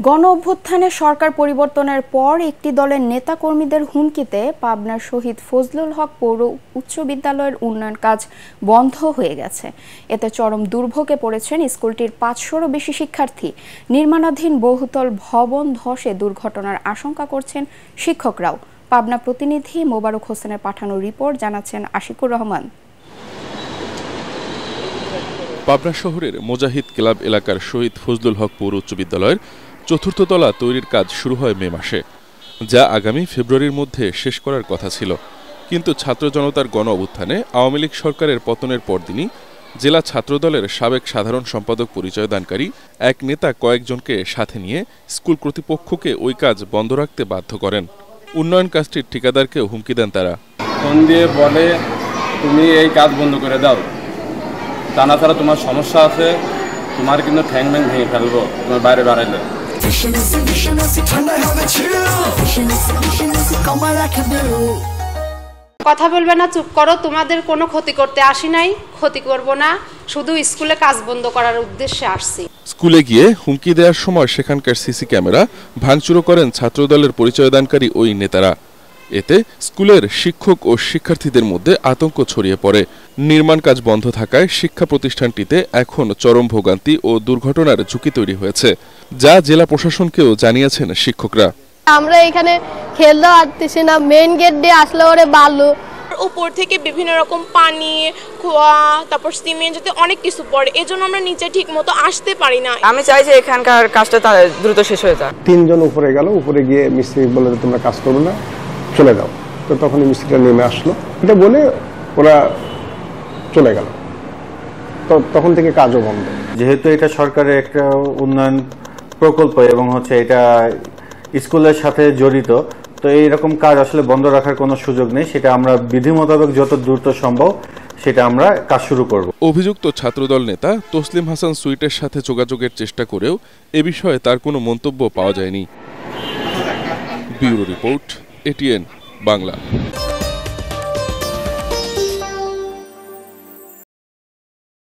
গণ অভ্যুত্থানে সরকার পরিবর্তনের পর একটি দলের নেতাকর্মীদের হুমকিতে পাবনার শহীদ ফজলুল হক পৌর উচ্চ বিদ্যালয়ের উন্নয়ন কাজ বন্ধ হয়ে গেছে। এতে চরম দুর্ভোগে পড়েছেন স্কুলটির ৫০০-রও বেশি শিক্ষার্থী। নির্মাণাধীন বহুতল ভবন ধসে দুর্ঘটনার আশঙ্কা করছেন শিক্ষকরাও। পাবনা প্রতিনিধি মোবারক হোসেনের পাঠানো রিপোর্ট জানাচ্ছেন আশিকুর রহমান। পাবনা শহরের মুজাহিদ ক্লাব এলাকার শহীদ ফজলুল হক পৌর উচ্চ বিদ্যালয়ের চতুর্থ তলা তৈরির কাজ শুরু হয় মে মাসে, যা আগামী ফেব্রুয়ারির মধ্যে শেষ করার কথা ছিল। কিন্তু ছাত্র জনতার গণ অভ্যুত্থানে আওয়ামী লীগ সরকারের পতনের পরদিনই জেলা ছাত্রদলের সাবেক সাধারণ সম্পাদক পরিচয়দানকারী এক নেতা কয়েকজনকে সাথে নিয়ে স্কুল কর্তৃপক্ষকে ওই কাজ বন্ধ রাখতে বাধ্য করেন। উন্নয়ন কাজটির ঠিকাদারকেও হুমকি দেন তারা। ফোন দিয়ে বলে, তুমি এই কাজ বন্ধ করে দাও, তা না ছাড়া তোমার সমস্যা আছে, তোমার কিন্তু ঠ্যাং ম্যাং ভেঙে ফেলবো তোমার বাইরে বাড়াইলে। কথা বলবে না, চুপ করো, তোমাদের কোনো ক্ষতি করতে আসি নাই, ক্ষতি করব না, শুধু স্কুলে কাজ বন্ধ করার উদ্দেশ্যে আসছি। স্কুলে গিয়ে হুমকি দেওয়ার সময় সেখানকার সিসি ক্যামেরা ভাঙচুর করেন ছাত্রদলের পরিচয়দানকারী ওই নেতারা। এতে স্কুলের শিক্ষক ও শিক্ষার্থীদের মধ্যে আতঙ্ক ছড়িয়ে পড়ে। নির্মাণ কাজ বন্ধ থাকায় শিক্ষা প্রতিষ্ঠানটিতে এখন চরম ভোগান্তি ও দুর্ঘটনার ঝুঁকি তৈরি হয়েছে, যা জেলা প্রশাসনকেও জানিয়েছেন শিক্ষকরা। আমরা এখানে খেলতে পারতেছি না, মেইন গেট দিয়ে আসলে ওরে বালু, উপর থেকে বিভিন্ন রকম পানি, খোয়া, তারপর সিমেন্ট, যাতে অনেক কিছু পড়ে, এজন্য আমরা নিচে ঠিক মতো আসতে পারি না। আমি চাই যে এখানকার কাজটা দ্রুত শেষ হয়ে যায়। ৩ জন উপরে গেল, উপরে গিয়ে মিস্ত্রি বলে তোমরা কাজ করবে না, চলে যাও। তো তখন মিস্ত্রিটা নেমে আসলো, এটা বলে ওরা চলে গেল। তো তখন থেকে কাজও বন্ধ। যেহেতু এটা সরকারের একটা উন্নয়ন প্রকল্প এবং এটা স্কুলের সাথে জড়িত, তো এইরকম কাজ আসলে বন্ধ রাখার কোনো সুযোগ নেই। সেটা আমরা বিধি মোতাবেক যত দ্রুত সম্ভব সেটা আমরা কাজ শুরু করব। অভিযুক্ত ছাত্রদল নেতা তসলিম হাসান সুইটের সাথে যোগাযোগের চেষ্টা করেও এ বিষয়ে তার কোনো মন্তব্য পাওয়া যায়নি। Bureau report, ATN Bangla.